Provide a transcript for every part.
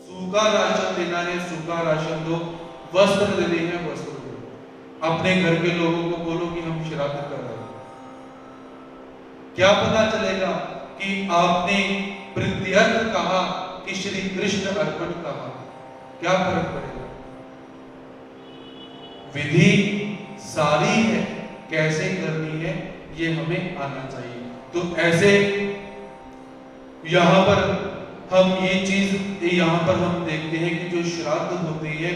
सूखा राशन देना है सूखा राशन दो, वस्त्र देने हैं वस्त्र दो। अपने घर के लोगों को बोलो कि हम श्राद्ध कर रहे हैं। क्या पता चलेगा कि आपने प्रत्यर्थ कहा कि श्री कृष्ण अर्पण कहा, क्या फर्क पड़ेगा? विधि सारी है, कैसे करनी है ये हमें आना चाहिए। तो ऐसे यहां पर हम ये चीज यहां पर हम देखते हैं कि जो श्राद्ध होते हैं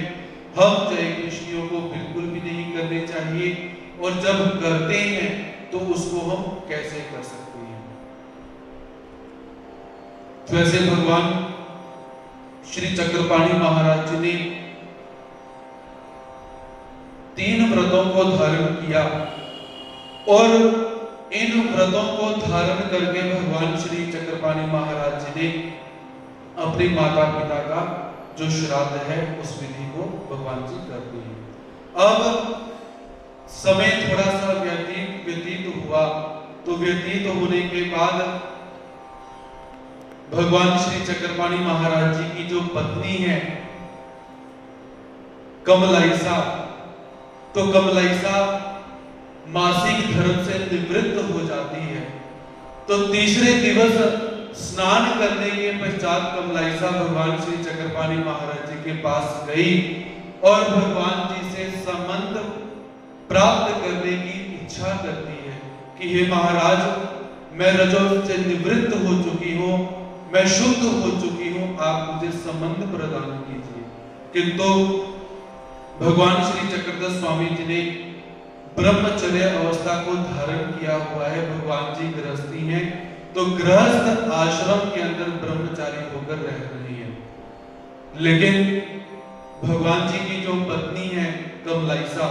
हम जय कृष्णियों को बिल्कुल भी नहीं करने चाहिए, और जब करते हैं तो उसको हम कैसे कर सकते हैं। तो ऐसे भगवान श्री चक्रपाणि महाराज जी ने 3 व्रतों को धारण किया, और इन व्रतों को धारण करके भगवान श्री चक्रपाणि महाराज जी ने अपने माता पिता का जो श्राद्ध है उस विधि को भगवान जी करते हैं। अब समय थोड़ा सा व्यतीत हुआ, तो व्यतीत होने के बाद भगवान श्री चक्रपाणि महाराज जी की जो पत्नी है कमलाइसा, तो कमलाइसा मासिक धर्म से निवृत्त हो जाती है। तो तीसरे दिवस स्नान करने के पश्चात कमलाइसा भगवान श्री चक्रपाणि महाराज जी के पास गई और भगवान जी से संबंध प्राप्त करने की इच्छा करती है कि हे महाराज, मैं रजो से निवृत्त हो चुकी हूँ, मैं शुद्ध हो चुकी हूँ, आप मुझे संबंध प्रदान कीजिए। किंतु भगवान श्री चक्रधर स्वामी जी ने ब्रह्मचर्य अवस्था को धारण किया हुआ है। भगवान जी गृहस्थी हैं, तो गृहस्थ आश्रम के अंदर ब्रह्मचारी होकर रह रही है। लेकिन भगवान जी की जो पत्नी है कमलाइसा,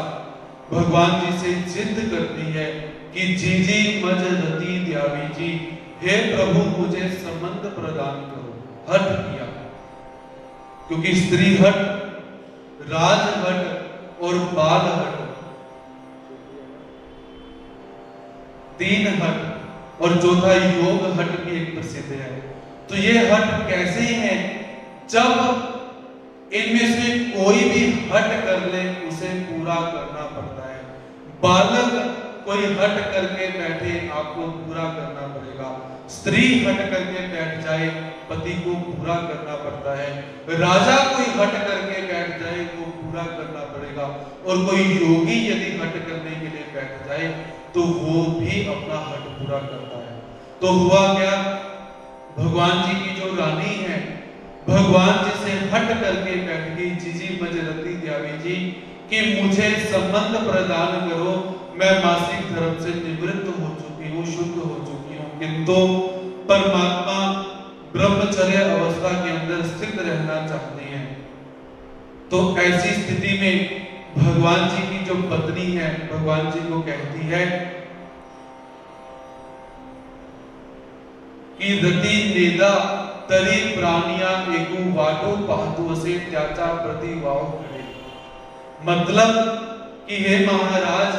भगवान जी से जिद करती है कि जीजी मज रति द्यावी जी, हे प्रभु मुझे संबंध प्रदान करो। हठ किया, क्योंकि स्त्री हठ, राज हठ और बाल हठ, 3 हठ और चौथा योग हठ भी एक प्रसिद्ध है। तो ये हठ कैसे हैं? जब इनमें से कोई भी हट कर ले उसे पूरा करना पड़ता है। बालक कोई हट करके बैठे आपको पूरा करना पड़ेगा, स्त्री हट करके बैठ जाए पति को पूरा करना पड़ता है, राजा कोई हट करके बैठ जाए वो पूरा करना पड़ेगा, और कोई योगी यदि हट करने के लिए बैठ जाए तो वो भी अपना हट पूरा करता है। तो हुआ क्या, भगवान जी की जो रानी है भगवान जी से हट करके बैठ गई, जीजी मजरती द्यावी जी, कि मुझे संबंध प्रदान करो, मैं मासिक धर्म से निवृत्त हो चुकी हूँ, शुद्ध हो चुकी हूँ, किंतु परमात्मा ब्रह्मचर्य अवस्था के अंदर स्थित रहना चाहते हैं। तो ऐसी स्थिति में भगवान जी की जो पत्नी है भगवान जी को कहती है कि रति नेदा तरी प्राणिया एकु वाटो पाहतु असे त्याचा प्रति वाव करे। मतलब कि हे महाराज,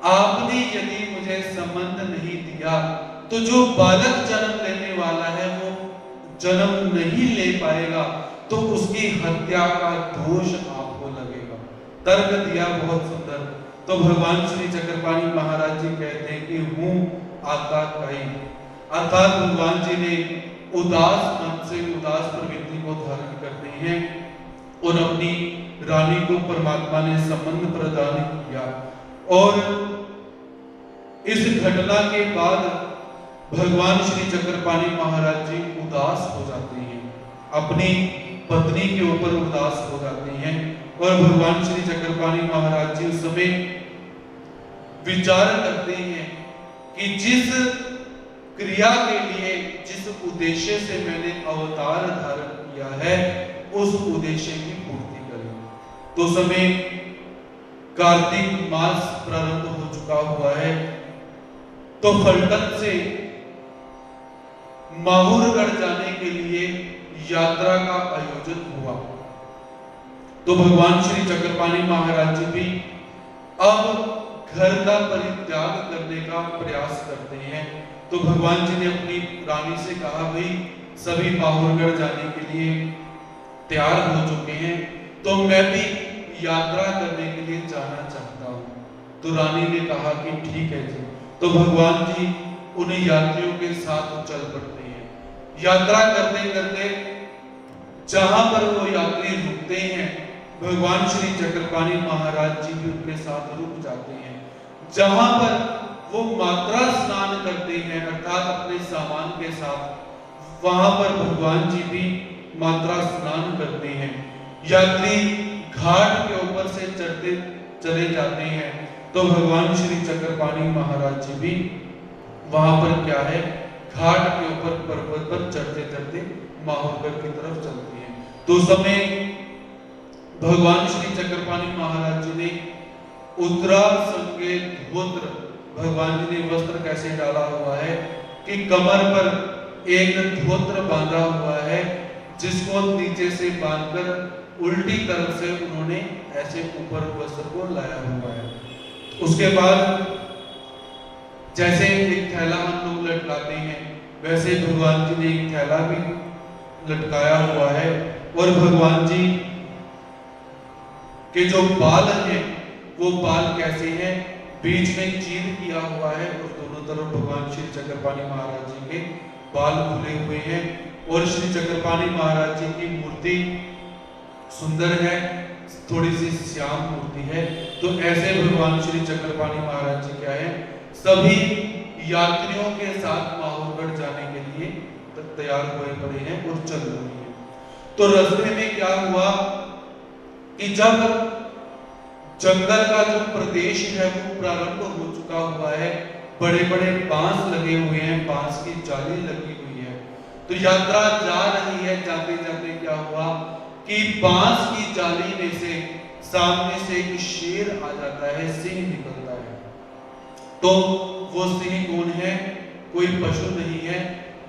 आपने यदि मुझे संबंध नहीं दिया तो जो बालक जन्म लेने वाला है वो जन्म नहीं ले पाएगा, तो उसकी हत्या का दोष आपको लगेगा। तर्क दिया बहुत सुंदर। तो भगवान श्री चक्रपाणि महाराज जी कहते हैं कि हूं आज्ञाकारी, अर्थात भगवान जी ने उदास मन से उदास प्रवृत्ति को धारण करते हैं और अपनी रानी को परमात्मा ने संबंध प्रदान किया। और इस घटना के बाद भगवान श्री चक्रपाणि महाराज जी उदास हो जाते हैं, अपनी पत्नी के ऊपर उदास हो जाते हैं, और भगवान श्री चक्रपाणि महाराज जी उस समय विचार करते हैं कि जिस क्रिया के लिए, जिस उद्देश्य से मैंने अवतार धारण किया है उस उद्देश्य की पूर्ति करें। तो समय कार्तिक मास प्रारंभ हो चुका हुआ है, तो फलटन से माहुरगढ़ जाने के लिए यात्रा का आयोजन हुआ। तो भगवान श्री चक्रपाणि महाराज जी भी अब घर का परित्याग करने का प्रयास करते हैं। तो भगवान जी ने अपनी रानी से कहा, भाई सभी माहुरगढ़ जाने के लिए तैयार हो चुके हैं, तो मैं भी यात्रा करने के लिए जाना चाहता हूँ। तो रानी ने कहा कि ठीक है जी। तो भगवान जी उन यात्रियों के साथ चल पड़ते हैं। यात्रा करते करते जहां पर वो यात्री रुकते हैं, भगवान श्री चक्रपाणि महाराज जी भी उनके साथ रुक जाते हैं। जहां पर वो मात्रा स्नान करते हैं, अर्थात अपने सामान के साथ, वहां पर भगवान जी भी मात्रा स्नान करते हैं। यात्री घाट के ऊपर से चढ़ते चले जाते हैं, तो भगवान श्री चक्रपाणि महाराज जी भी वहां पर क्या है, घाट के ऊपर पर्वत पर चढ़ते चढ़ते माहौरगढ़ की तरफ चलते हैं। तो उस समय भगवान श्री चक्रपाणि महाराज जी ने उत्तरा संगे धोत्र, भगवान जी ने वस्त्र कैसे डाला हुआ है कि कमर पर एक धोत्र बांधा हुआ है, जिसको नीचे से बांधकर उल्टी तरफ से उन्होंने ऐसे ऊपर वस्त्र को लाया हुआ है। उसके बाद जैसे एक थैला हम लोग लटकाते हैं, वैसे भगवान जी ने एक थैला भी लटकाया हुआ है। और भगवान जी के जो बाल हैं, वो बाल कैसे हैं, बीच में चीर किया हुआ है और दोनों तरफ भगवान श्री चक्रपाणि महाराज जी के बाल खुले हुए हैं। और श्री चक्रपाणि महाराज जी की मूर्ति सुंदर है, थोड़ी सी श्याम मूर्ति है। तो ऐसे भगवान श्री चक्रपाणि महाराज जी क्या है, सभी यात्रियों के साथ माहौरगढ़ जाने के लिए तैयार हुए पड़े हैं और चल रहे हैं। तो रास्ते में क्या हुआ कि जब जंगल का जो प्रदेश है वो प्रारंभ हो चुका हुआ है, बड़े बड़े बांस लगे हुए हैं, बांस की जाली लगी हुई है। तो यात्रा जा रही है, जाते जाते क्या हुआ कि बांस की जाली में से सामने से एक शेर आ जाता है, सिंह निकलता है। तो वो सिंह कौन है, कोई पशु नहीं है,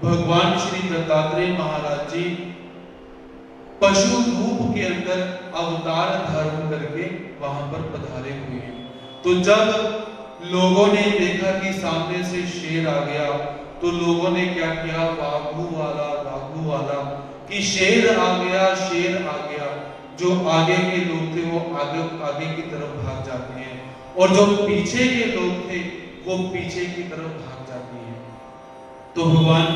भगवान श्री दत्तात्रेय महाराज जी पशु रूप के अंदर अवतार धारण करके वहां पर पधारे हुए हैं। तो जब लोगों ने देखा कि सामने से शेर आ गया, तो लोगों ने क्या किया, बाघू वाला कि शेर आ गया, शेर आ गया। जो आगे के लोग थे वो आगे की तरफ भाग जाते हैं, और जो पीछे के लोग थे वो पीछे की तरफ भाग जाते हैं। तो भगवान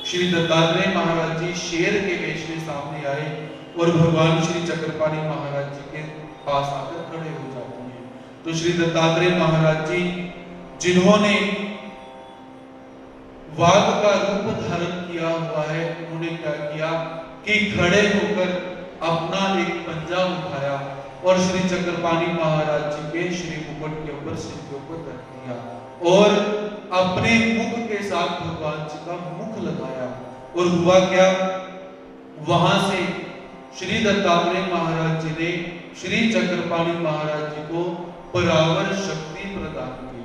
श्री दत्तात्रेय महाराज जी शेर के वेश में सामने आए और भगवान श्री चक्रपाणि महाराज जी के पास आकर खड़े हो जाते हैं। तो श्री दत्तात्रेय महाराज जी, जिन्होंने वाघ का रूप धारण किया हुआ है, उन्होंने क्या किया कि खड़े होकर अपना एक पंजा उठाया और श्री चक्रपाणि महाराज जी के श्री मुकुट के ऊपर, सिर के ऊपर रख दिया और अपने मुख के साथ भगवान जी का मुख लगाया। और हुआ क्या, वहां से श्री दत्तात्रेय महाराज जी ने श्री चक्रपाणि महाराज जी को परावर शक्ति प्रदान की।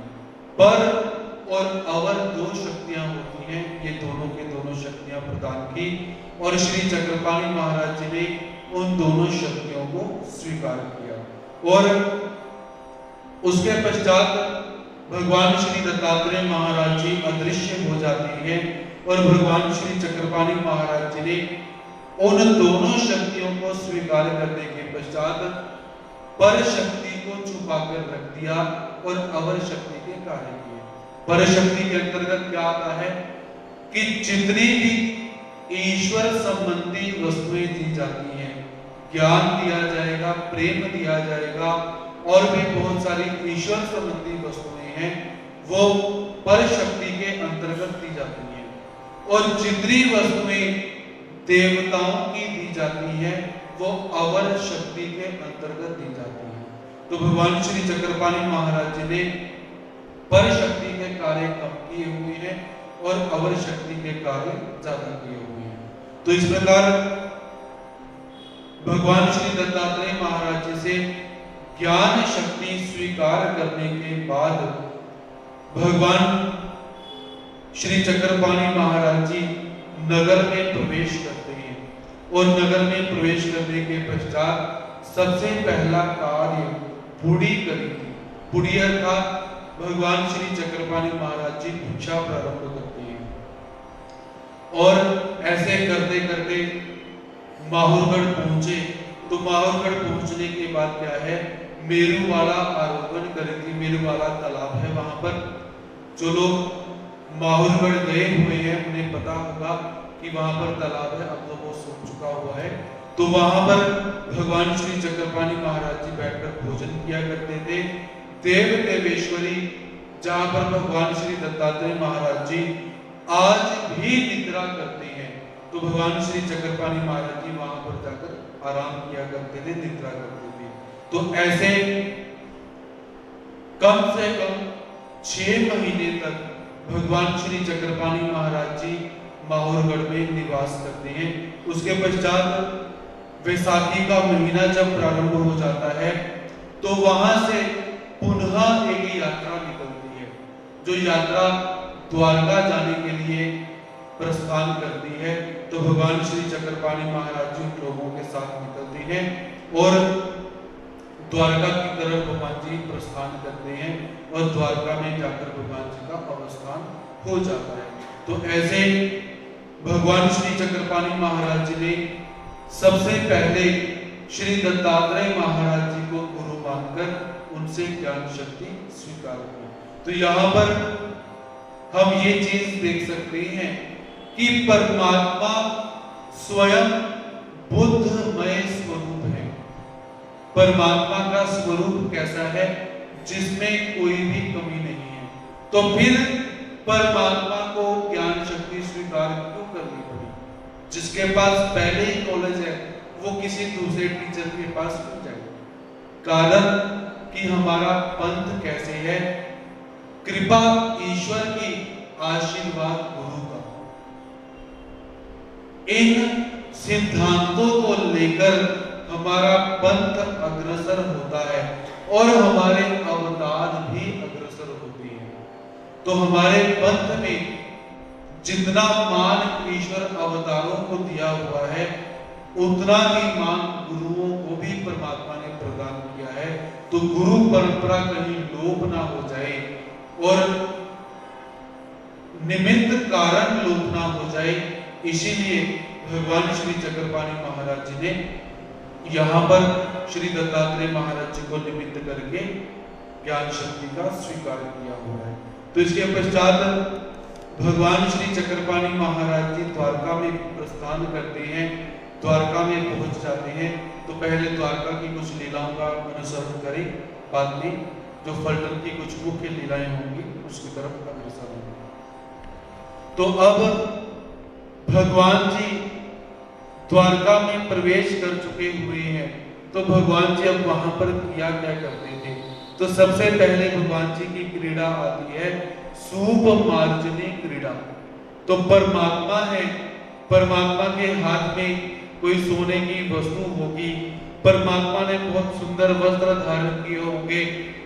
पर और अवर दो शक्तियां होती हैं, ये दोनों के दोनों शक्तियां प्रदान की और श्री चक्रपाणि महाराज जी ने उन दोनों शक्तियों को स्वीकार किया। और उसके पश्चात भगवान श्री दत्तात्रेय महाराज जी अदृश्य हो जाते हैं और भगवान श्री चक्रपाणि महाराज जी ने उन दोनों शक्तियों को स्वीकार करने के पश्चात पर शक्ति को छुपा कर रख दिया और अवर शक्ति के कार्य किए। पर शक्ति के अंतर्गत क्या आता है कि जितनी भी ईश्वर संबंधी वस्तुएं दी जाती हैं, ज्ञान दिया जाएगा, प्रेम दिया जाएगा और भी बहुत सारी ईश्वर संबंधी वस्तुएं हैं, वो पर शक्ति के अंतर्गत दी जाती हैं। और जितनी वस्तुएं देवताओं की दी जाती हैं, वो अवर शक्ति के अंतर्गत दी जाती हैं। तो भगवान श्री चक्रपाणि महाराज जी ने पर शक्ति के कार्य कम किए हुए हैं और अवर शक्ति के कार्य ज्यादा किए हुए हैं। तो इस प्रकार भगवान श्री दत्तात्रेय महाराज जी से ज्ञान शक्ति स्वीकार करने के बाद भगवान श्री चक्रपाणि महाराज जी नगर में प्रवेश करते हैं और नगर में प्रवेश करने के पश्चात सबसे पहला कार्य बूढ़ी करी थी। बूढ़ी अर्थात भगवान श्री चक्रपाणि महाराज जी भिक्षा प्रारंभ करते हैं और ऐसे करते करते माहुरगढ़ पहुंचे। तो माहुरगढ़ पहुंचने के बाद क्या है, मेरुवाला आरोहण करेंगे। मेरुवाला तालाब है वहां पर। जो लोग माहुरगढ़ गए हुए हैं उन्हें पता होगा कि वहां पर तालाब है, अब तो वो सूख चुका हुआ है। तो वहां पर भगवान श्री चक्रपाणि महाराज जी बैठकर भोजन किया करते थे। देव देवेश्वरी जहां पर भगवान श्री दत्तात्रेय महाराज जी आज भी निद्रा करते हैं, तो भगवान श्री चक्रपाणि महाराज जी वहां पर जाकर आराम किया करते थे, निद्रा करते थे। तो ऐसे कम से कम 6 महीने तक भगवान श्री चक्रपाणि महाराज जी माहुरगढ़ में निवास करते हैं। उसके पश्चात वैसाखी का महीना जब प्रारंभ हो जाता है तो वहां से पुनः एक यात्रा निकलती है, जो यात्रा द्वारका जाने के लिए प्रस्थान करती है। तो भगवान श्री चक्रपाणि महाराज जी उन लोगों के साथ निकलते हैं और द्वारका की तरफ भगवान जी प्रस्थान करते हैं और द्वारका में जाकर भगवान जी का अवस्थान हो जाता है। तो ऐसे भगवान श्री चक्रपाणि महाराज जी ने सबसे पहले श्री दत्तात्रेय महाराज जी को गुरु मानकर उनसे ज्ञान शक्ति स्वीकार की। तो यहाँ पर हम ये चीज देख सकते हैं कि परमात्मा स्वयं बुद्धमय स्वरूप है। परमात्मा का स्वरूप कैसा है, जिसमें कोई भी कमी नहीं है। तो फिर परमात्मा को ज्ञान शक्ति स्वीकार क्यों करनी पड़ी? जिसके पास पहले ही नॉलेज है वो किसी दूसरे टीचर के पास क्यों जाए? कारण कि हमारा पंथ कैसे है, कृपा ईश्वर की, आशीर्वाद गुरु का। इन सिद्धांतों को लेकर हमारा पंथ अग्रसर होता है और हमारे अवतार भी अग्रसर होते हैं। तो हमारे पंथ में जितना मान ईश्वर अवतारों को दिया हुआ है उतना ही मान गुरुओं को भी परमात्मा ने प्रदान किया है। तो गुरु परंपरा कहीं लोप ना हो जाए और निमित्त कारण लोप ना हो जाए, इसीलिए भगवान श्री चक्रपाणि महाराज जी ने यहाँ पर श्री दत्तात्रेय महाराज जी को निमित्त करके ज्ञान शक्ति का स्वीकार किया हुआ है। तो इसके पश्चात भगवान श्री चक्रपाणि महाराज जी द्वारका में प्रस्थान करते हैं, द्वारका में पहुंच जाते हैं। तो पहले द्वारका की कुछ लीलाओं का अनुसरण करें, बाद में जो फलटन की कुछ मुख्य लीलाएं होंगी उसकी तरफ अग्रसर होंगे। तो अब भगवान जी द्वारका में प्रवेश कर चुके हुए हैं, तो भगवान जी अब वहां पर क्या क्या करते थे? तो सबसे पहले भगवान जी की क्रीड़ा आती है सूप मार्जनी क्रीड़ा। तो परमात्मा है, परमात्मा के हाथ में कोई सोने की वस्तु होगी, परमात्मा ने बहुत सुंदर वस्त्र धारण किए होंगे,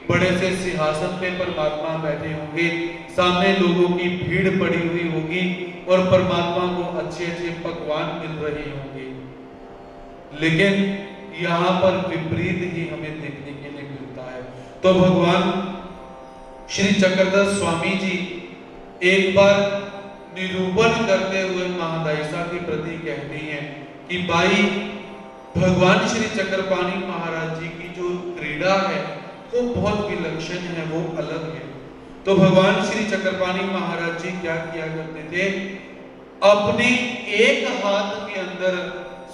बड़े से सिंहासन पे परमात्मा बैठे होंगे, सामने लोगों की भीड़ पड़ी हुई होगी और परमात्मा को अच्छे अच्छे पकवान मिल रहे होंगे। लेकिन यहाँ पर विपरीत ही हमें देखने के लिए मिलता है। तो भगवान श्री चक्रधर स्वामी जी एक बार निरूपण करते हुए महादायिसा के प्रति कहते हैं कि भाई भगवान श्री चक्रपाणि महाराज जी की जो क्रीड़ा है वो बहुत विलक्षण है, वो अलग है। तो भगवान श्री चक्रपाणि महाराज जी क्या किया करते थे, अपने एक हाथ के अंदर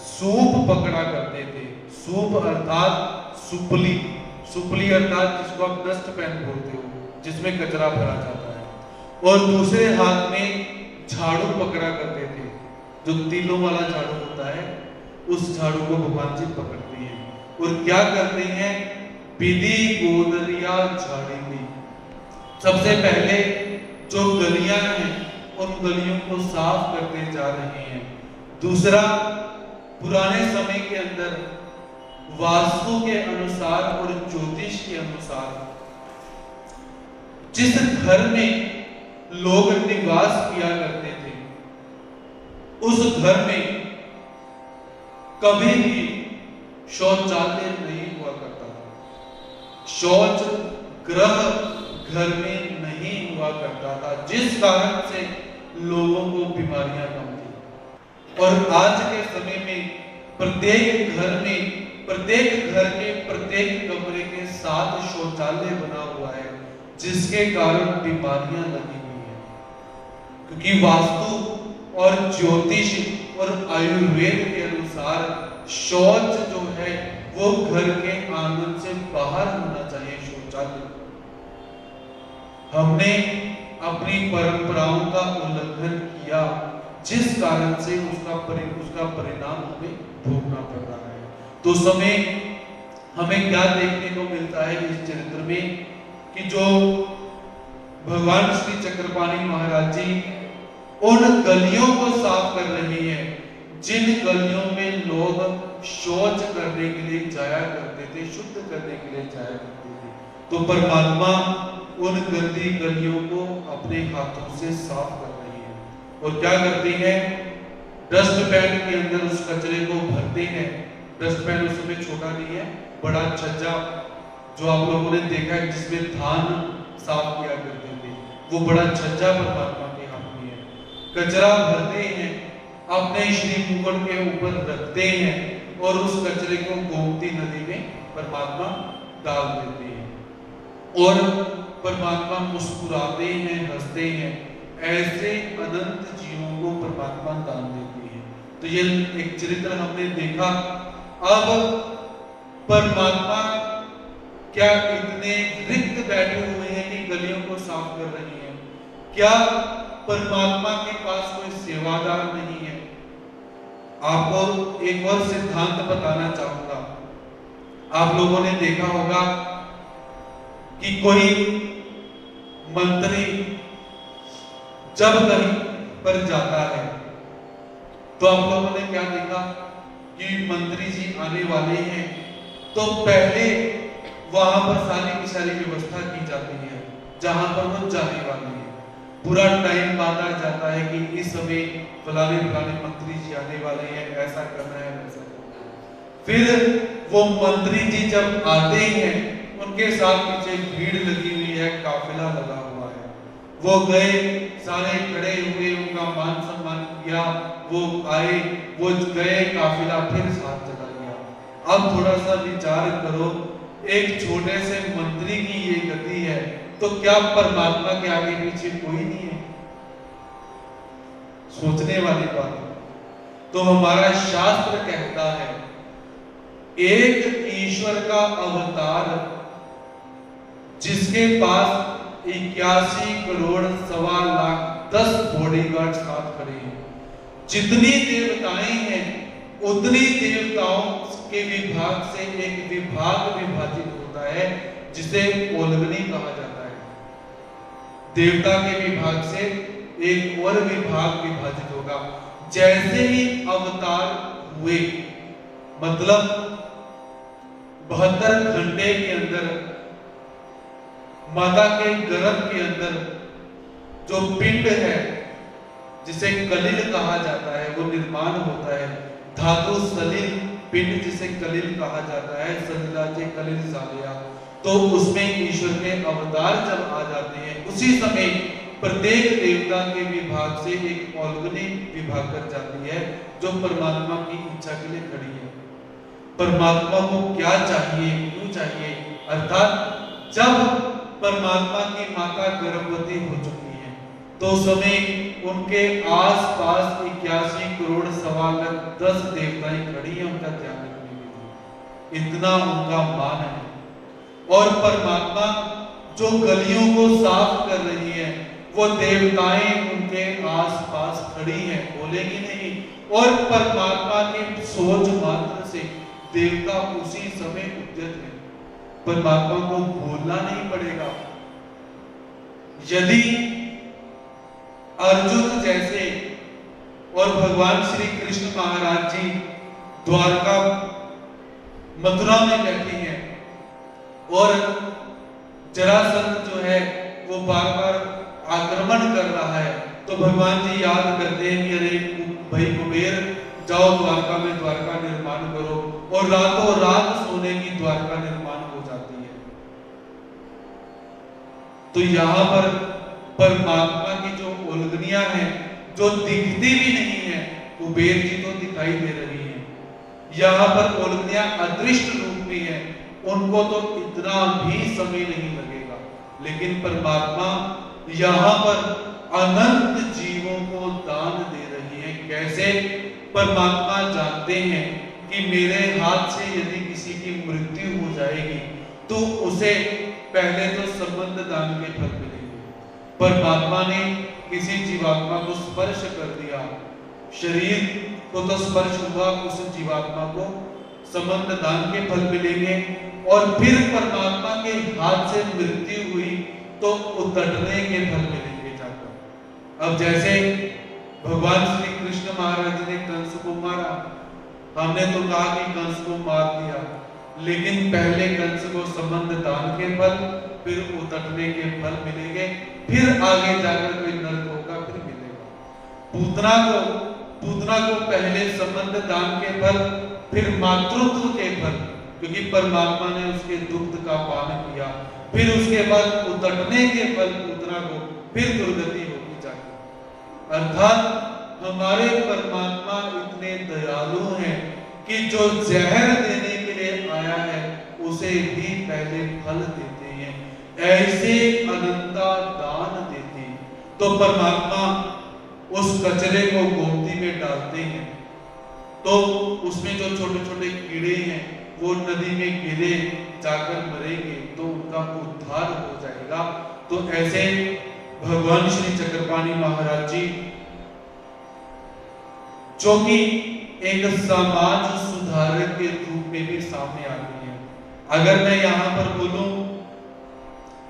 सूप पकड़ा करते थे। सूप अर्थात सुपली, सुपली अर्थात जिसको आप डस्टपैन बोलते हो, जिसमें कचरा भरा जाता है, और दूसरे हाथ में झाड़ू पकड़ा करते थे। जो तीलों वाला झाड़ू होता है उस झाड़ू को भगवान जी पकड़ते हैं और क्या करते हैं, विधि गोदरिया झाड़ेंगे। सबसे पहले जो गलियां हैं उन गलियों को साफ करते जा रहे हैं। दूसरा, पुराने समय के अंदर वास्तु के अनुसार और ज्योतिष के अनुसार जिस घर में लोग निवास किया करते थे उस घर में कभी भी शौचालय नहीं हुआ करता था। शौच ग्रह घर में नहीं हुआ करता था, जिस कारण से लोगों को बीमारियां कम थी। और आज के समय में प्रत्येक घर में, प्रत्येक घर के प्रत्येक कमरे के साथ शौचालय बना हुआ है, जिसके कारण बीमारियां लगी हुई है। क्योंकि वास्तु और ज्योतिष और आयुर्वेद के अनुसार शौच जो है वो घर के आंगन से बाहर होना चाहिए, शौचालय। हमने अपनी परंपराओं का उल्लंघन किया, जिस कारण से उसका परिणाम हमें भोगना पड़ रहा है। तो समय हमें क्या देखने को मिलता है इस चरित्र में कि जो भगवान श्री चक्रपाणि महाराज जी उन गलियों को साफ कर रहे हैं, जिन गलियों में लोग शौच करने के लिए जाया करते थे, शुद्ध करने के लिए जाया करते थे। तो परमात्मा उन गंदी गलियों को अपने हाथों से साफ कर रही है। और क्या करती है, डस्टबिन के अंदर उस कचरे को भरते हैं। डस्टबिन उस समय छोटा नहीं है, बड़ा छज्जा जो आप लोगों ने देखा है जिसमें धान साफ किया करते थे, वो बड़ा छज्जा परमात्मा के हाथ में है। कचरा भरते हैं, अपने श्री मुकुट के ऊपर रखते हैं और उस कचरे को गोमती नदी में परमात्मा डाल देते हैं। और परमात्मा मुस्कुराते हैं, हंसते हैं। ऐसे अनंत जीवों को परमात्मा दान देते हैं। तो ये एक चरित्र हमने देखा। अब परमात्मा क्या इतने रिक्त बैठे हुए हैं कि गलियों को साफ कर रही है? क्या परमात्मा के पास कोई सेवादार नहीं है? आपको एक और सिद्धांत बताना चाहूंगा। आप लोगों ने देखा होगा कि कोई मंत्री जब कहीं पर जाता है तो आप लोगों ने क्या देखा कि मंत्री जी आने वाले हैं तो पहले वहां पर सारी की सारी व्यवस्था की जाती है जहां पर वो जाने वाले हैं। पूरा टाइम बांधा जाता है कि इस समय फलाने फलाने मंत्री जी आने वाले हैं, ऐसा करना है, वैसा करना है। फिर वो मंत्री जी जब आते हैं, उनके साथ पीछे भीड़ लगी हुई है, काफिला लगा हुआ है। वो गए, सारे खड़े हुए, उनका मान सम्मान किया, वो आए, वो गए, काफिला फिर साथ चला गया। अब थोड़ा सा विचार करो, एक छोटे से मंत्री की ये गति है, तो क्या परमात्मा के आगे पीछे कोई नहीं है? सोचने वाली बात है। तो हमारा शास्त्र कहता है, एक ईश्वर का अवतार जिसके पास 81 करोड़ 1.25 लाख 10 बॉडीगार्ड साथ खड़े हैं। जितनी देवताएं हैं उतनी देवताओं के विभाग से एक विभाग विभाजित होता है, जिसे ओलगनी कहा जाता है। देवता के विभाग से एक और विभाग विभाजित होगा। जैसे ही अवतार हुए, मतलब 72 घंटे के अंदर माता के गर्भ के अंदर जो पिंड है, जिसे कलिल कहा जाता है, वो निर्माण होता है। धातु सलिल पिंड जिसे कलिल कहा जाता है, सलिलाचे कलिल सालिया। तो उसमें ईश्वर के अवतार जब आ जाते हैं, उसी समय प्रत्येक देवता के विभाग से एक ओलगनी विभाग कर जाती है, जो परमात्मा की इच्छा के लिए खड़ी है। परमात्मा को क्या चाहिए, क्यों चाहिए? अर्थात जब परमात्मा की माता गर्भवती हो चुकी है, तो समय उनके आसपास 81 करोड़ 1.25 लाख 10 देवताएं खड़ी हैं उनका ध्यान रखने के लिए। इतना उनका मान है। और परमात्मा जो गलियों को साफ कर रही है, वो देवताएं उनके आसपास खड़ी हैं, बोलेगी नहीं। और परमात्मा की सोच मात्र से देवता उसी समय उद्यत है। परमात्मा को बोलना नहीं पड़ेगा। यदि अर्जुन जैसे और भगवान श्री कृष्ण महाराज जी द्वारका मथुरा में बैठे हैं और जरासंध जो है वो बार बार आक्रमण कर रहा है, तो भगवान जी याद करते हैं कि अरे भाई कुबेर, जाओ द्वारका में द्वारका निर्माण करो, और रातों रात सोने की द्वारका निर्माण हो जाती है। तो यहाँ पर परमात्मा की जो उल्गनियां हैं, जो दिखती भी नहीं है, कुबेर जी तो दिखाई दे रही हैं, यहाँ पर ओलंदियां अदृष्ट रूप में है, उनको तो इतना भी समय नहीं लगेगा, लेकिन परमात्मा यहाँ पर अनंत जीवों को दान दे रही है। कैसे? परमात्मा जानते हैं कि मेरे हाथ से यदि किसी की मृत्यु हो जाएगी तो उसे पहले तो संबंध दान के फल मिलेंगे। परमात्मा ने किसी जीवात्मा को स्पर्श कर दिया, शरीर को तो स्पर्श हुआ, उस जीवात्मा को संबंध दान के फल मिलेंगे। और फिर परमात्मा के हाथ से मृत्यु हुई तो उतरने के फल मिलेंगे जाकर। अब जैसे भगवान श्री कृष्ण महाराज ने कंस को मारा, हमने तो कहा कि कंस को मार दिया, लेकिन पहले कंस को संबंध दान के फल, फिर उतरने के फल मिलेंगे, फिर आगे जाकर कोई नरक होगा, फिर मिलेगा। पूतना को पहले संबंध दान के फल, फिर मातृत्व के फल, क्योंकि परमात्मा ने उसके दुग्ध का पान किया, फिर उसके बाद उतरने के फल पूतना को, फिर दुर्गति होगी जाकर। अर्थात हमारे परमात्मा इतने दयालु हैं कि जो जहर देने के लिए आया है उसे भी पहले फल देते हैं, ऐसे अनंता दान देते हैं। तो परमात्मा उस कचरे को गोमती में डालते हैं तो उसमें जो छोटे छोटे कीड़े हैं वो नदी में गिरे जाकर मरेंगे तो उनका उद्धार हो जाएगा। तो ऐसे भगवान श्री चक्रपाणि महाराज जी जो कि एक समाज सुधारक के रूप में भी सामने आते हैं। अगर मैं यहाँ पर बोलूं,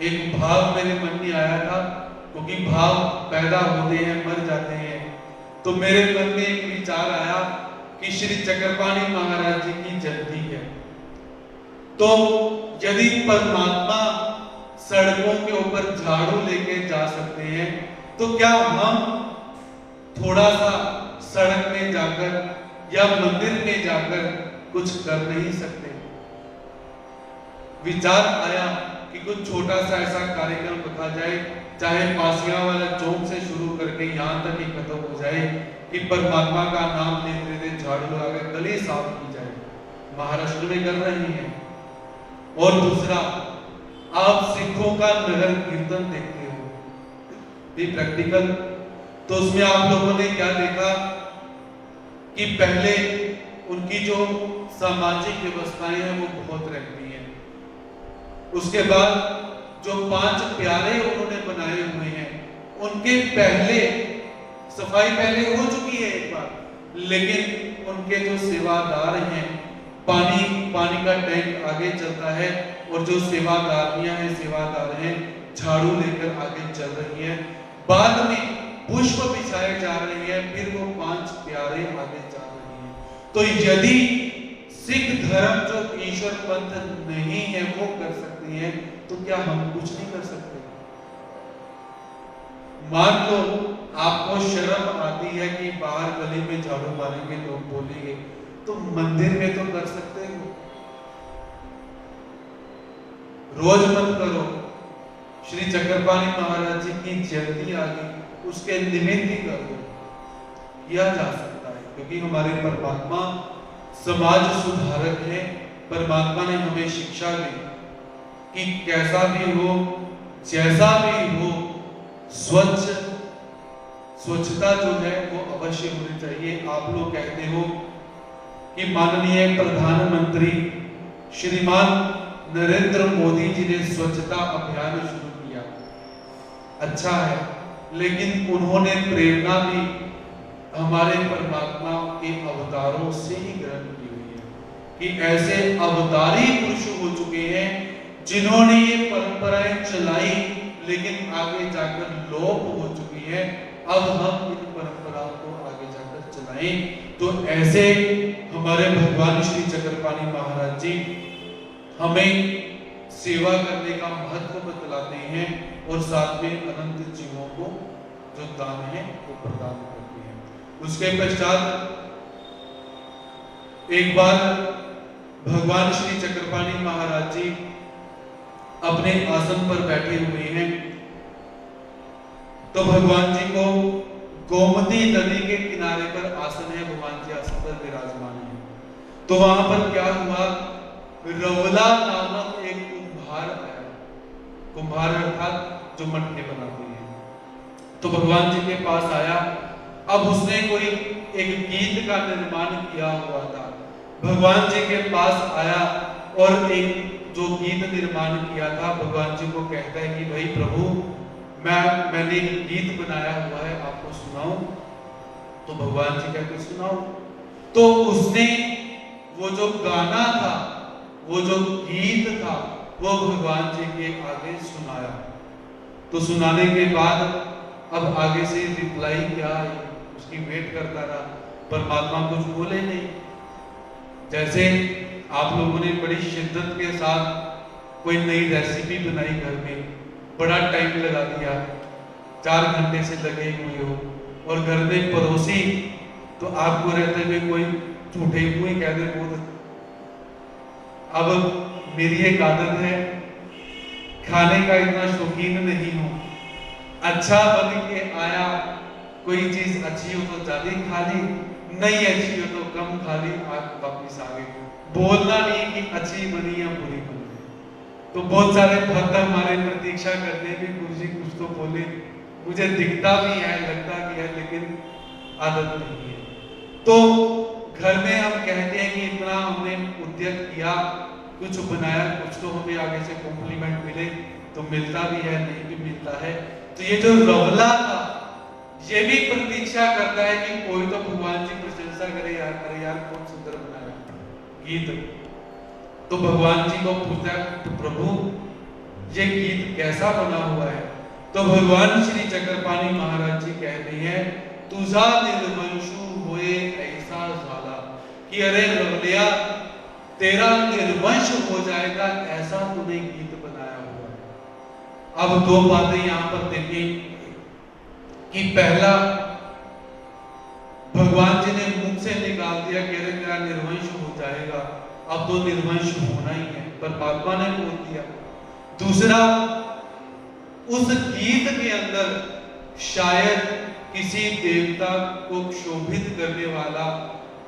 एक भाव मेरे मन में आया था, क्योंकि भाव पैदा होते हैं मर जाते हैं, तो मेरे मन में एक विचार आया कि श्री चक्रपाणि महाराज जी की जयंती है, तो यदि परमात्मा सड़कों के ऊपर झाड़ू लेके जा सकते हैं तो क्या हम थोड़ा सा सड़क में जाकर या मंदिर में जाकर कुछ कर नहीं सकते? विचार आया कि कुछ छोटा सा ऐसा कार्यक्रम रखा जाए, चाहे पासिया वाला चौक से शुरू करके यहाँ तक ही खत्म हो जाए कि परमात्मा का नाम लेते लेते झाड़ू लगाकर गली साफ की जाए। महाराष्ट्र में कर रही हैं। और दूसरा, आप सिखों का नगर कीर्तन देखते हो, भी प्रैक्टिकल, तो उसमें आप लोगों ने क्या देखा कि पहले उनकी जो सामाजिक व्यवस्थाएं हैं वो बहुत रहती हैं, उसके बाद जो 5 प्यारे उन्होंने बनाए हुए हैं उनके पहले सफाई पहले हो चुकी है एक बार, लेकिन उनके जो सेवादार हैं, पानी का टैंक आगे चलता है और जो सेवादारियां हैं, सेवादार हैं, झाड़ू लेकर आगे चल रही हैं, बाद में पुष्प बिछाए जा रहे हैं, फिर वो 5 प्यारे आगे जा रही हैं। तो यदि सिख धर्म जो ईश्वर पंथ नहीं है वो कर सकती है, तो क्या हम कुछ नहीं कर सकते? मान लो आपको शर्म आती है कि बाहर गली में झाड़ू मारेंगे, लोग बोलेंगे, तो मंदिर में तो कर सकते हो। रोज मत करो, श्री चक्रपाणि महाराज जी की जयंती आ गई, उसके निमित्त ही कर दो, किया जा सकता है, क्योंकि हमारे परमात्मा समाज सुधारक है। परमात्मा ने हमें शिक्षा दी कि कैसा भी हो, जैसा भी हो, स्वच्छता जो है वो अवश्य होनी चाहिए। आप लोग कहते हो कि माननीय प्रधानमंत्री श्रीमान नरेंद्र मोदी जी ने स्वच्छता अभियान शुरू किया, अच्छा है, लेकिन उन्होंने प्रेरणा भी हमारे परमात्मा के अवतारों से ही ग्रहण की हुई है कि ऐसे अवतारी पुरुष हो चुके हैं जिन्होंने ये परंपराएं चलाई, लेकिन आगे जाकर लोप हो चुकी है। अब हम इन परंपराओं को आगे जाकर चलाएं। तो ऐसे हमारे भगवान श्री चक्रपाणि महाराज जी हमें सेवा करने का महत्व बतलाते हैं और साथ में अनंत जीवों को जो दान है वो प्रदान करते हैं। उसके पश्चात एक बार भगवान श्री चक्रपाणि महाराज जी अपने आसन पर बैठे हुए हैं, तो भगवान जी को गोमती नदी के किनारे पर आसन है, भगवान जी आसन पर विराजमान है। तो वहां पर क्या हुआ, रवला नामक एक कुम्हार आया। कुम्हार अर्थात जो मटके बनाते हैं। तो भगवान जी के पास आया। अब उसने कोई एक गीत का निर्माण किया हुआ था। भगवान जी के पास आया और एक जो गीत निर्माण किया था, भगवान जी को कहता है कि भाई प्रभु, मैंने एक गीत बनाया हुआ है, आपको सुनाऊं? तो भगवान जी कहते सुनाओ। तो उसने वो जो गाना था, वो जो गीत था, वो भगवान जी के आगे सुनाया। तो सुनाने के बाद अब आगे से रिप्लाई क्या है, उसकी वेट करता रहा। परमात्मा कुछ बोले नहीं। जैसे आप लोगों ने बड़ी शिद्दत के साथ कोई नई रेसिपी बनाई, घर में बड़ा टाइम लगा दिया, 4 घंटे से लगे हुए हो, और घर में पड़ोसी तो आपको रहते हुए कोई झूठे मुंह कह दे बहुत। अब मेरी एक आदत है, खाने का इतना शौकीन नहीं हूं। अच्छा बन के आया, कोई चीज अच्छी हो तो ज्यादा खा ली, नहीं अच्छी हो तो कम खा ली, आग वापिस आ गई। बोलना नहीं कि अच्छी बनी या बुरी बनी। तो बहुत सारे भक्त हमारे प्रतीक्षा करते हैं कि गुरु जी कुछ तो बोले। मुझे दिखता भी है, लगता भी है, लेकिन आदत नहीं है। तो घर में हम कहते हैं कि इतना हमने उद्यत किया, कुछ बनाया, कुछ तो हमें आगे से कॉम्प्लीमेंट मिले, तो मिलता भी है, नहीं भी मिलता है। तो ये जो रवला था, ये भी प्रतीक्षा करता है कि कोई तो भगवान जी प्रशंसा करे, यार अरे यार कौन सुंदर बनाया गीत। तो भगवान जी को पूछता है, तो प्रभु ये गीत कैसा बना हुआ है? तो भगवान श्री चक्रपाणी महाराज जी कहते हैं, तुझा निर्वंशु होए ऐसा झाला, कि अरे रवलिया, तेरा निर्वंश हो जाएगा, ऐसा तूने गीत बनाया हुआ है। अब 2 बातें यहां पर देखें कि पहला, भगवान जी ने मुख से निकाल दिया कि अरे तेरा निर्वंश हो जाएगा, अब तो निर्वंश होना ही है, परमात्मा ने बोल दिया। दूसरा, उस गीत के अंदर शायद किसी देवता को क्षोभित करने वाला,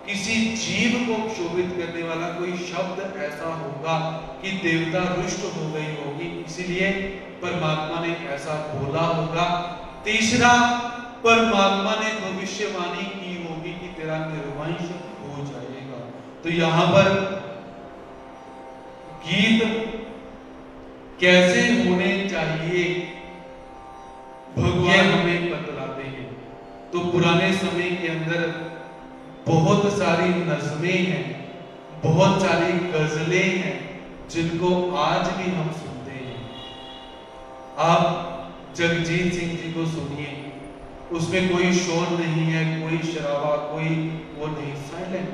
किसी जीव को क्षोभित करने वाला कोई शब्द ऐसा होगा कि देवता रुष्ट हो गई होगी, इसीलिए परमात्मा ने ऐसा बोला होगा। तीसरा, परमात्मा ने भविष्यवाणी की होगी कि तेरा निर्वंश हो जाएगा। तो यहां पर गीत कैसे होने चाहिए भगवान हमें बतलाते हैं। तो पुराने समय के अंदर बहुत सारी नज़में हैं, बहुत सारी गजलें हैं, जिनको आज भी हम सुनते हैं। आप जगजीत सिंह जी को सुनिए, उसमें कोई शोर नहीं है, कोई शराबा, कोई वो नहीं, साइलेंट।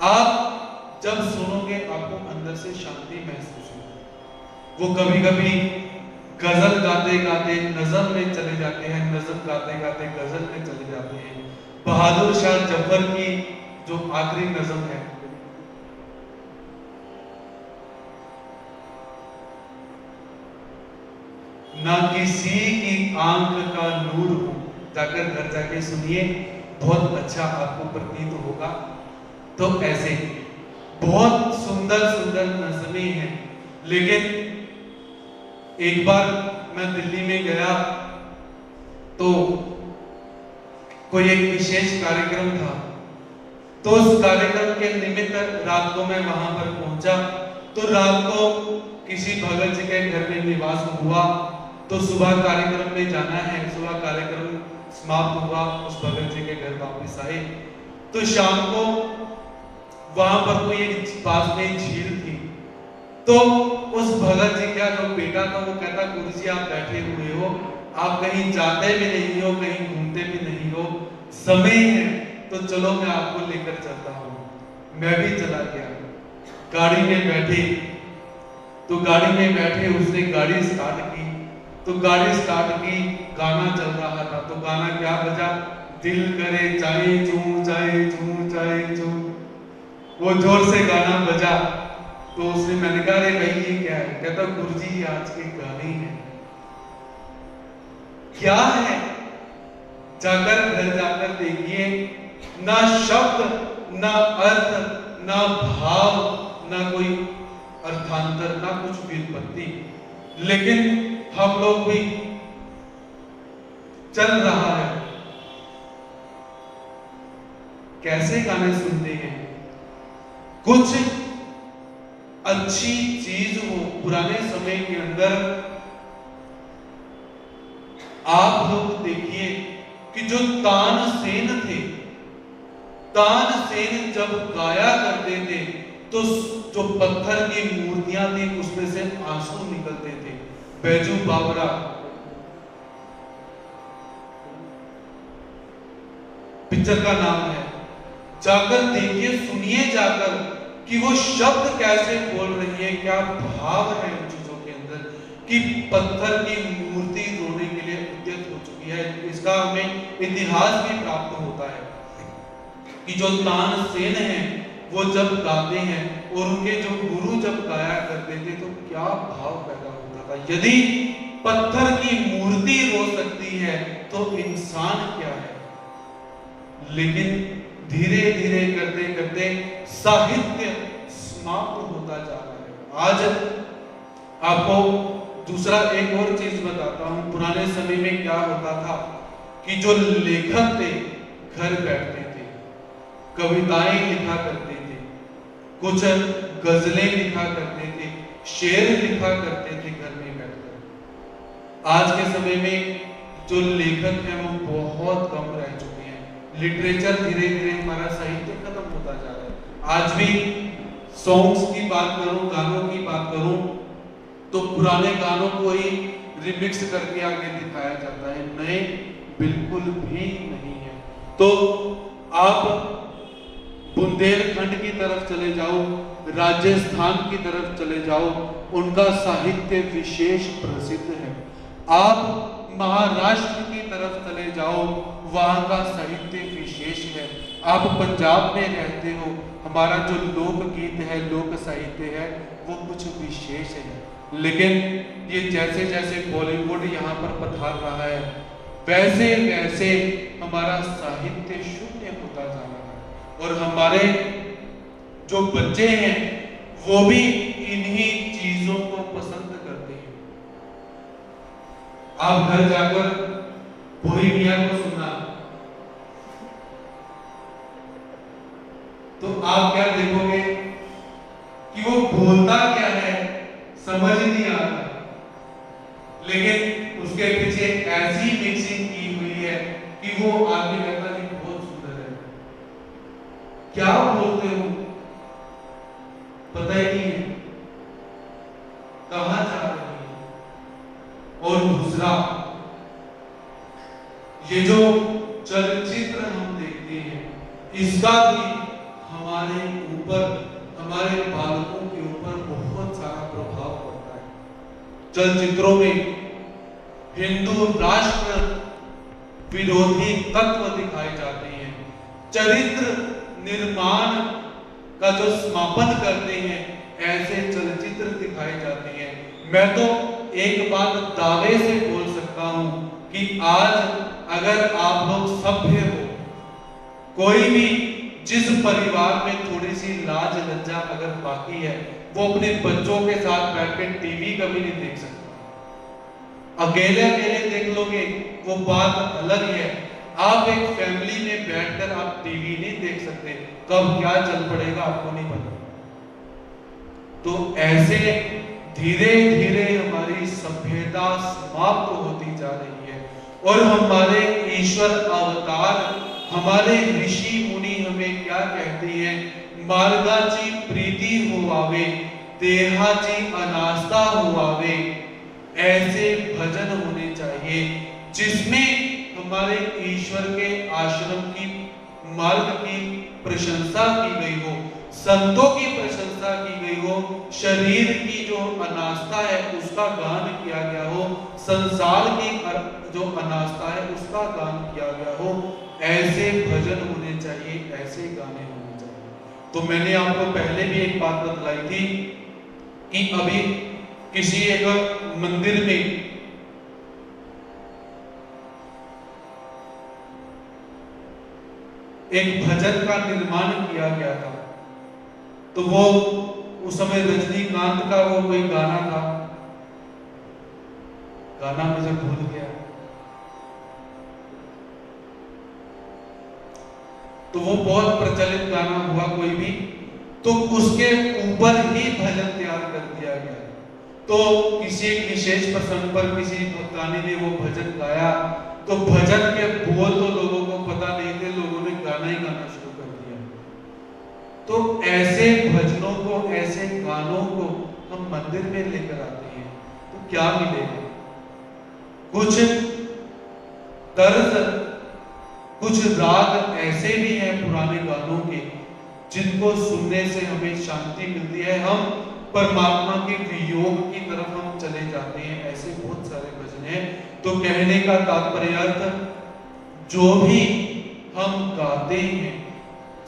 आप जब सुनोगे आपको अंदर से शांति महसूस होगी। वो कभी कभी गजल गाते गाते नज़म में चले जाते हैं, नज़म गाते गाते गजल में चले जाते हैं। बहादुर शाह जफर की जो आखिरी नज़म है, ना किसी की आंख का नूर हो, जाकर घर जाके सुनिए, बहुत अच्छा आपको प्रतीत होगा। तो ऐसे बहुत सुंदर सुंदर नज़में हैं। लेकिन एक बार मैं दिल्ली में गया, तो कोई एक विशेष कार्यक्रम था, तो उस कार्यक्रम के निमित्त रात को मैं वहां पर पहुंचा। तो रात को किसी भगत जी के घर में निवास हुआ, तो सुबह कार्यक्रम में जाना है, सुबह कार्यक्रम समाप्त हुआ, उस भगत जी के घर वापस आए। तो शाम को वहां पर कोई एक पास में झील थी, तो उस भगत जी का जो बेटा था वो कहता, गुरु जी आप बैठे हुए हो, आप कहीं जाते भी नहीं हो, कहीं घूमते भी नहीं हो, समय है तो चलो मैं आपको लेकर चलता हूँ। मैं भी चला गया, गाड़ी में बैठे। तो गाड़ी में बैठे उसने गाड़ी स्टार्ट की, तो गाड़ी स्टार्ट की, गाना चल रहा था। तो गाना क्या बजा, दिल करे चाहे चूं चाहे चूं चाहे चूं, वो जोर से गाना बजा। तो उसने, मैंने कहा अरे भाई ये क्या है? कहता गुरुजी आज के गाने हैं। क्या है? जाकर घर जाकर देखिए, ना शब्द ना अर्थ ना भाव, ना कोई अर्थांतर, ना कुछ व्युत्पत्ति, लेकिन हम लोग भी चल रहा है। कैसे गाने सुनते हैं? कुछ अच्छी चीज हो। पुराने समय के अंदर आप लोग देखिए कि जो तानसेन थे, तानसेन जब गाया करते थे तो जो पत्थर की मूर्तियां थी उसमें से आंसू निकलते थे। बैजू बावरा पिक्चर का नाम है, जाकर देखिए, सुनिए जाकर कि वो शब्द कैसे बोल रही है, क्या भाव है उन चीजों के अंदर कि पत्थर की मूर्ति रोने के लिए उद्यत हो चुकी है। इसका हमें इतिहास भी प्राप्त होता है कि जो तानसेन है वो जब गाते हैं और उनके जो गुरु जब गाया करते थे तो क्या भाव पैदा होता था। यदि पत्थर की मूर्ति रो सकती है तो इंसान क्या है। लेकिन धीरे धीरे करते करते साहित्य समाप्त होता जा रहा है। आज आपको दूसरा एक और चीज बताता हूं। पुराने समय में क्या होता था कि जो लेखक थे घर बैठते थे, कविताएं लिखा करते थे, कुछ गजलें लिखा करते थे, शेर लिखा करते थे घर में बैठकर। आज के समय में जो लेखक हैं वो बहुत कम रह चुके हैं। लिटरेचर धीरे धीरे, हमारा साहित्य खत्म होता जा रहा है। आज भी सॉन्ग्स की बात करूं, गानों की बात करूं तो पुराने गानों को ही रिमिक्स करके आगे दिखाया जाता है, नए बिल्कुल भी नहीं है। तो आप बुंदेलखंड की तरफ चले जाओ, राजस्थान की तरफ चले जाओ, उनका साहित्य विशेष प्रसिद्ध है। आप महाराष्ट्र की तरफ चले जाओ, वहां का साहित्य विशेष है। आप पंजाब में रहते हो, हमारा जो लोकगीत है, लोक साहित्य है, वो कुछ विशेष है। लेकिन ये जैसे जैसे बॉलीवुड यहाँ पर पधार रहा है, वैसे वैसे हमारा साहित्य शून्य होता जा रहा है और हमारे जो बच्चे हैं वो भी इन्हीं चीजों को पसंद करते हैं। आप घर जाकर बोहेमिया को सुना तो आप क्या देखोगे कि वो बोलता क्या है समझ नहीं आता, लेकिन उसके पीछे ऐसी मिक्सिंग की हुई है कि वो आदमी कहता है बहुत सुंदर है। क्या बोलते हो पता ही नहीं है, कहां जा रही है। और दूसरा, ये जो चलचित्र हम देखते हैं इसका भी हमारे ऊपर, हमारे बालकों के ऊपर बहुत सारा प्रभाव पड़ता है। चलचित्रों में हिंदू राष्ट्र विरोधी तत्व दिखाए जाते हैं, चरित्र निर्माण का जो समापन करते हैं ऐसे चलचित्र दिखाए जाते हैं। मैं तो एक बात दावे से बोल सकता हूं कि आज अगर आप लोग सभ्य हो, कोई भी जिस परिवार में थोड़ी सी लाज लज्जा अगर बाकी है वो अपने बच्चों के साथ बैठकर टीवी कभी नहीं देख सकता। अकेले अकेले देख लोगे वो बात अलग है, आप एक फैमिली में बैठकर आप टीवी नहीं देख सकते, कब क्या चल पड़ेगा आपको नहीं पता। तो ऐसे धीरे धीरे हमारी सभ्यता समाप्त होती जा रही है और हमारे ईश्वर अवतार, हमारे ऋषि मुनि हमें क्या कहते हैं, मार्गाची प्रीति हुआवे, देहाची अनास्था हुआवे। ऐसे भजन होने चाहिए जिसमें हमारे ईश्वर के आश्रम की, मार्ग की प्रशंसा की गई हो, संतों की प्रशंसा की गई हो, शरीर की जो अनास्था है उसका गान किया गया हो, संसार की जो अनास्था है उसका गान किया गया हो। ऐसे भजन होने चाहिए, ऐसे गाने होने चाहिए। तो मैंने आपको पहले भी एक बात बतलाई थी कि अभी किसी एक मंदिर में एक भजन का निर्माण किया गया था तो वो उस समय रजनीकांत का वो कोई गाना था, गाना मुझे भूल गया, तो वो बहुत प्रचलित गाना हुआ कोई भी, तो उसके ऊपर ही भजन तैयार कर दिया गया। तो किसी एक विशेष प्रसंग पर किसी भक्तानी ने वो भजन गाया, तो भजन के बोल तो लोगों को पता नहीं थे, लोगों ने गाना ही गाना शुरू कर दिया। तो ऐसे भजनों को, ऐसे गानों को हम मंदिर में लेकर आते हैं तो क्या मिलेगा? कुछ तर्ज, कुछ राग ऐसे भी हैं पुराने गानों के जिनको सुनने से हमें शांति मिलती है, हम परमात्मा के वियोग की तरफ हम चले जाते हैं। ऐसे बहुत सारे भजन हैं। तो कहने का तात्पर्य, जो भी हम गाते हैं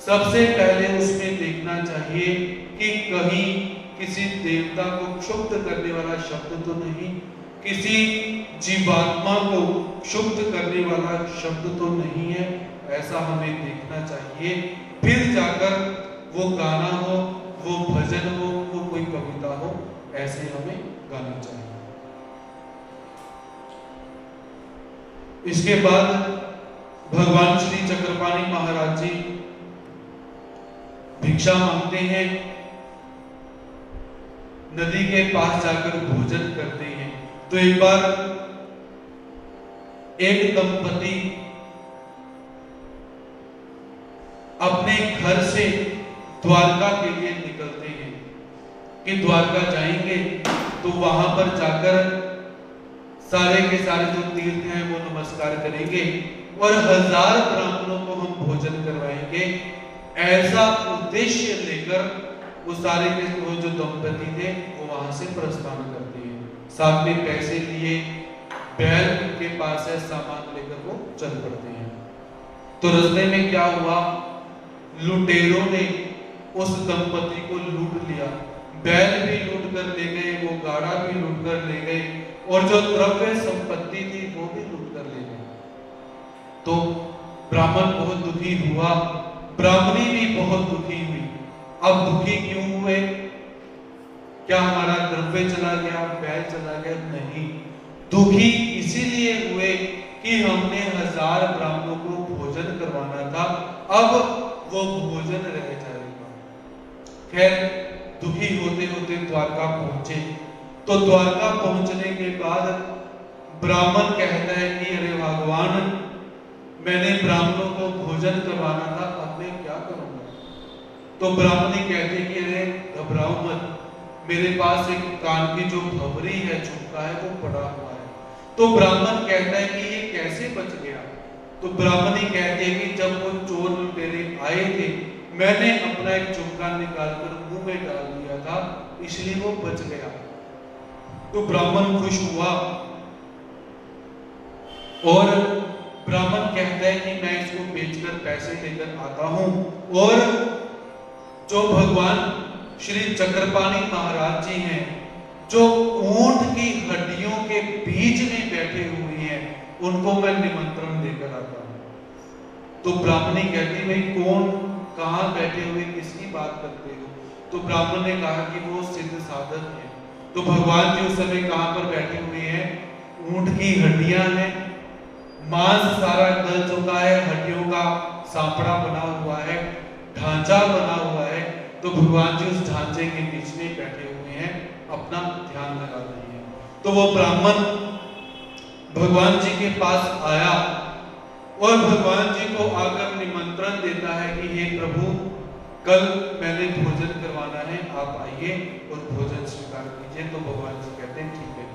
सबसे पहले उसमें देखना चाहिए कि कहीं किसी देवता को क्षुब्ध करने वाला शब्द तो नहीं, किसी जीवात्मा को क्षुब्ध करने वाला शब्द तो नहीं है, ऐसा हमें देखना चाहिए। फिर जाकर वो गाना हो, वो भजन हो, वो कोई कविता हो, ऐसे हमें गाना चाहिए। इसके बाद भगवान श्री चक्रपाणि महाराज जी भिक्षा मांगते हैं, नदी के पास जाकर भोजन करते हैं। तो एक बार एक दंपति अपने घर से द्वारका के लिए निकलते हैं कि द्वारका जाएंगे, तो वहां पर जाकर सारे के सारे जो तीर्थ हैं वो नमस्कार करेंगे और 1000 ब्राह्मणों को हम भोजन करवाएंगे। ऐसा उद्देश्य लेकर वो सारे के वो जो दंपति थे वो वहां से प्रस्थान करते हैं। साथ में पैसे लिए, बैल के पास है, सामान लेकर वो चल पड़ते हैं। तो रास्ते में क्या हुआ, लुटेरों ने उस दंपति को लूट लिया, बैल भी लूट कर ले गए, वो गाड़ा भी लूट कर ले गए और जो द्रव्य संपत्ति थी वो भी लूट कर ले गए। तो ब्राह्मण बहुत दुखी हुआ, ब्राह्मणी भी बहुत दुखी हुई। अब दुखी क्यों हुए? क्या हमारा द्रव्य चला गया, बैल चला गया? नहीं, दुखी इसीलिए हुए कि हमने 1000 ब्राह्मणों को भोजन करवाना था, अब वो भोजन रह जाएगा। खैर, दुखी होते होते द्वारका पहुंचे। तो द्वारका पहुंचने के बाद ब्राह्मण कहता है कि अरे भगवान, मैंने ब्राह्मणों को भोजन करवाना था, अब मैं क्या करूंगा? तो ब्राह्मणी कहते कि अरे घबराओ मत, मेरे पास एक कान की जो भंवरी है, झुमका है, वो पड़ा हुआ है। तो ब्राह्मण कहता है कि ये कैसे बच गया? तो ब्राह्मणी कहते हैं कि जब वो चोर लुटेरे आए थे, मैंने अपना एक झुमका निकालकर मुंह में डाल दिया था, इसलिए वो बच गया। तो ब्राह्मण खुश हुआ और ब्राह्मण कहता है कि मैं इसको बेचकर पैसे लेकर आता हूं। और जो भगवान श्री चक्रपाणि महाराज जी हैं, जो ऊंट की हड्डियों के बीच में बैठे हुए हैं, उनको मैं निमंत्रण देकर आता हूं। तो ब्राह्मणी कहती, भाई कौन, कहां बैठे हुए, किसकी बात करते हो? तो ब्राह्मण ने कहा कि वो सिद्ध साधक है। तो भगवान जी उस समय कहां पर बैठे हुए हैं? ऊंट की हड्डियां हैं, मांस सारा गल चुका है, हड्डियों का सांपड़ा बना हुआ है, ढांचा बना हुआ है। तो भगवान जी उस ढांचे के बीच में बैठे हुए हैं, अपना ध्यान लगा रहे हैं। तो वो ब्राह्मण भगवान जी के पास आया और भगवान जी को आकर निमंत्रण देता है कि हे प्रभु, कल मैंने भोजन करवाना है, आप आइए और भोजन स्वीकार कीजिए। तो भगवान जी कहते हैं ठीक है।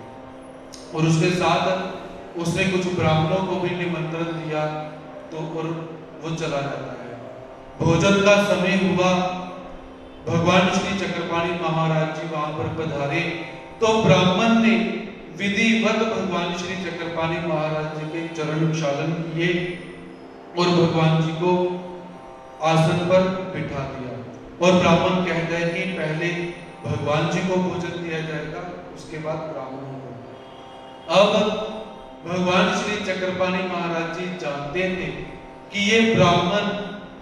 और उसके साथ उसने कुछ ब्राह्मणों को भी निमंत्रण दिया, तो और वो चला जाता है। भोजन का समय हुआ, भगवान श्री चक्रपाणि महाराज जी वहां पर पधारे। तो ब्राह्मण ने विधिवत भगवान श्री चक्रपाणि महाराज जी के चरण क्षालन किए और भगवान जी को आसन पर बिठा दिया। और ब्राह्मण कहता है कि पहले भगवान जी को भोजन दिया जाएगा, उसके बाद ब्राह्मणों को। अब भगवान श्री चक्रपाणि महाराज जी जानते थे कि ये ब्राह्मण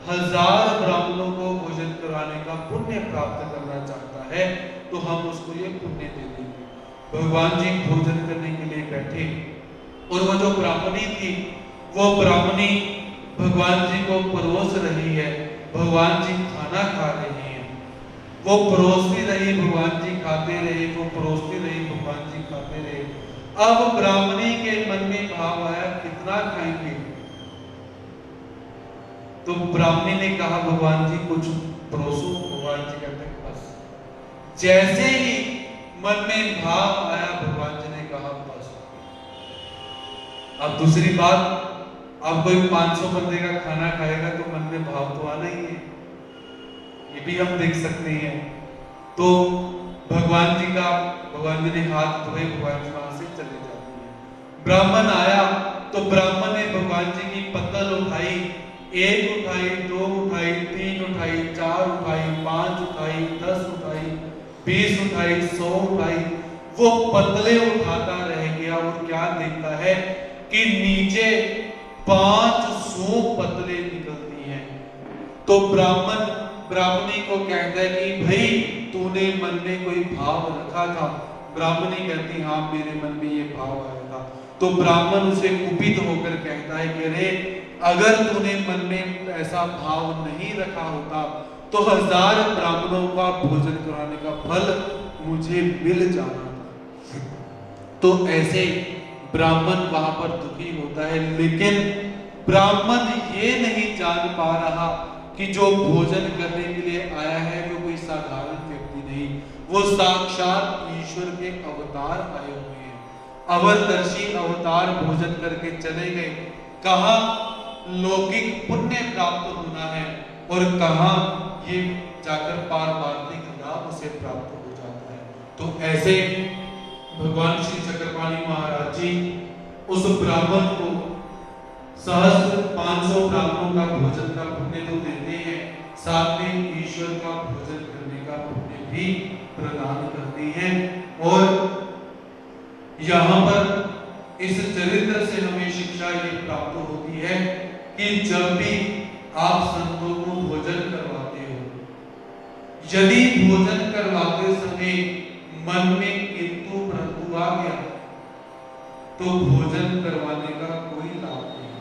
1000 ब्राह्मणों को भोजन कराने का पुण्य प्राप्त करना चाहता है तो हम उसको ये पुण्य दे देंगे। भगवान जी भोजन करने के लिए बैठे और वो जो ब्राह्मणी थी, वो ब्राह्मणी भगवान जी को परोस रही है। भगवान जी खाना खा रहे हैं, वो परोसती रही, भगवान जी खाते रहे, वो परोसती रही, भगवान जी खाते रहे। अब ब्राह्मणी के मन में भाव आया कितना खाएंगे, तो ब्राह्मणी ने कहा भगवान जी कुछ परोसो। भगवान जी कहते हैं बस। जैसे ही मन में भाव आया भगवान जी ने कहा बस। अब दूसरी बात, अब कोई 500 बंदे का खाना खाएगा तो मन में भाव तो आना ही है, ये भी हम देख सकते हैं। तो भगवान जी ने हाथ धोए, भगवान जी वहां से चले जाते हैं। ब्राह्मण आया तो ब्राह्मण ने भगवान जी की पत्तल उठाई, 1 उठाई, 2 उठाई, 3 उठाई, 4 उठाई, 5 उठाई, 10 उठाई, 20 उठाई, 100 उठाई। वो पतले उठाता रह गया और क्या देखता है कि नीचे 500 पतले निकलती हैं। तो ब्राह्मणी को कहता है कि भाई तूने मन में कोई भाव रखा था। ब्राह्मणी कहती हाँ मेरे मन में ये भाव आया था। तो ब्राह्मण उसे कुपित होकर कहता है कि अरे अगर तूने मन में ऐसा भाव नहीं रखा होता तो 1000 ब्राह्मणों का भोजन कराने का फल मुझे मिल जाना था। तो ऐसे ब्राह्मण वहां पर दुखी होता है, लेकिन ब्राह्मण ये नहीं जान पा रहा कि जो भोजन करने के लिए आया है वो कोई साधारण व्यक्ति नहीं, वो साक्षात ईश्वर के अवतार आए हुए हैं। अवरदर्शी अवतार भोजन करके चले गए। कहाँ लौकिक पुण्य प्राप्त होना है और कहाँ ये जाकर पारमार्थिक लाभ से प्राप्त हो जाता है। तो ऐसे भगवान श्री चक्रपाणि महाराज जी उस ब्राह्मण को सहस्त्र 500 ब्राह्मणों का भोजन का पुण्य तो देते हैं, साथ में ईश्वर का भोजन करने का पुण्य भी प्रदान करते हैं। और यहाँ पर इस चरित्र से हमें शिक्षा ये प्राप्त होती है कि जब भी आप संतों को भोजन करवाते हो, यदि भोजन करवाते समय मन में किंतु परंतु आ गया तो भोजन करवाने का कोई लाभ नहीं।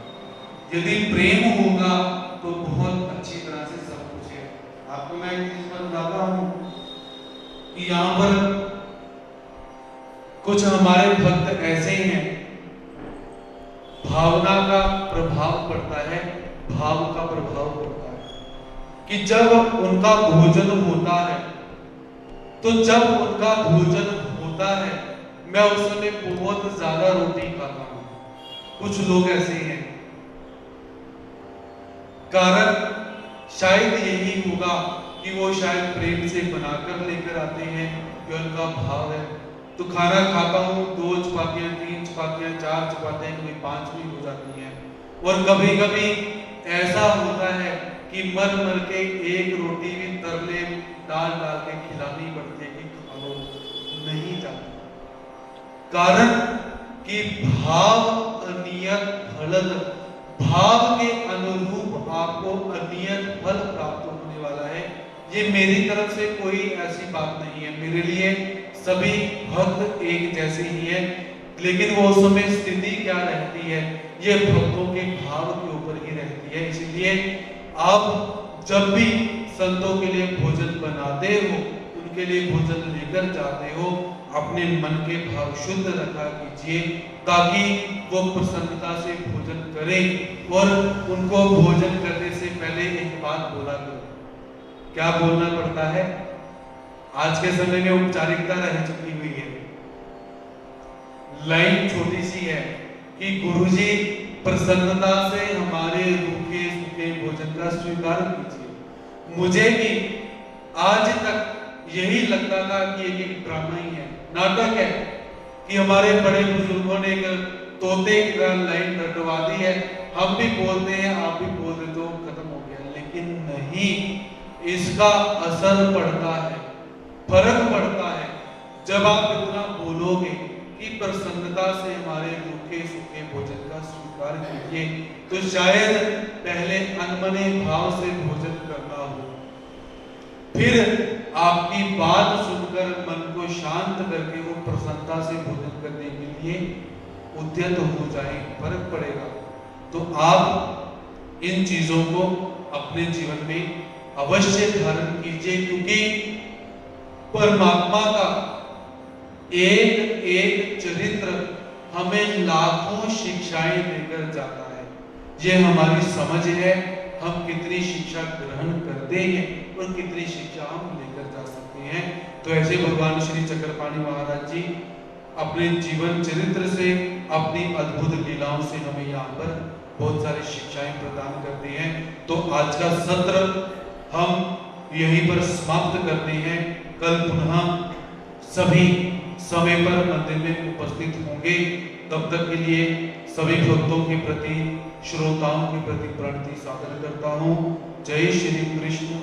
यदि प्रेम होगा तो बहुत अच्छी तरह से सब कुछ है। आपको मैं एक चीज बताता हूं कि यहाँ पर कुछ हमारे भक्त ऐसे हैं, भावना का प्रभाव पड़ता है, भाव का प्रभाव पड़ता है कि जब उनका भोजन होता है मैं उस समय बहुत ज्यादा रोटी खाता हूं। कुछ लोग ऐसे हैं, कारण शायद यही होगा कि वो शायद प्रेम से बनाकर लेकर आते हैं कि उनका भाव है। तो खाना खाता हूँ, 2 चपातियां, 3 चपातियां, 4 चपातियां, कभी 5 भी हो जाती हैं। और कभी कभी ऐसा होता है कि मर मर के एक रोटी भी तरले डाल के खिलानी पड़ती है कि खा लो, नहीं जाता। कारण कि भाव अनियत फलद, भाव के अनुरूप आपको अनियत फल प्राप्त होने वाला है। ये मेरी तरफ से कोई ऐसी बात नहीं है, मेरे लिए सभी भक्त एक जैसे ही है, लेकिन वो उस समय स्थिति क्या रहती है ये भक्तों के भाव के ऊपर ही रहती है। इसलिए आप जब भी संतों के लिए भोजन बनाते हो, उनके लिए भोजन लेकर जाते हो, अपने मन के भाव शुद्ध रखा कीजिए ताकि वो प्रसन्नता से भोजन करें। और उनको भोजन करने से पहले एक बात बोला करो। क्या बोलना पड़ता है? आज के समय में औपचारिकता रह चुकी हुई है, लाइन छोटी सी है कि गुरुजी प्रसन्नता से हमारे रूखे सूखे भोजन का स्वीकार कीजिए। मुझे भी आज तक यही लगता था कि एक ड्रामा ही है, नाटक है, कि हमारे बड़े बुजुर्गों ने तोते की तरह लाइन रटवा दी है, हम भी बोलते हैं आप भी बोल देते हो, खत्म हो गया। लेकिन नहीं, इसका असर पड़ता है, फर्क पड़ता है। जब आप इतना बोलोगे कि प्रसन्नता से हमारे रूखे सूखे भोजन का स्वीकार कीजिए, तो शायद पहले अनमने भाव से भोजन करना हो, फिर आपकी बात सुनकर मन को शांत करके वो प्रसन्नता से भोजन करने के लिए उद्यत हो जाए, फर्क पड़ेगा। तो आप इन चीजों को अपने जीवन में अवश्य धारण कीजिए, क्योंकि परमात्मा का एक एक चरित्र हमें लाखों शिक्षाएं देकर जाता है। ये हमारी समझ है, हम कितनी शिक्षा ग्रहण करते हैं और कितनी शिक्षा हम लेकर जा सकते हैं। तो ऐसे भगवान श्री चक्रपाणि महाराज जी अपने जीवन चरित्र से, अपनी अद्भुत लीलाओं से हमें यहाँ पर बहुत सारी शिक्षाएं प्रदान करते हैं। तो आज का सत्र हम यहीं पर समाप्त करते हैं। कल पुनः सभी समय पर मंदिर में उपस्थित होंगे। तब तक के लिए सभी भक्तों के प्रति, श्रोताओं के प्रति प्रणति सादर करता हूँ। जय श्री कृष्ण।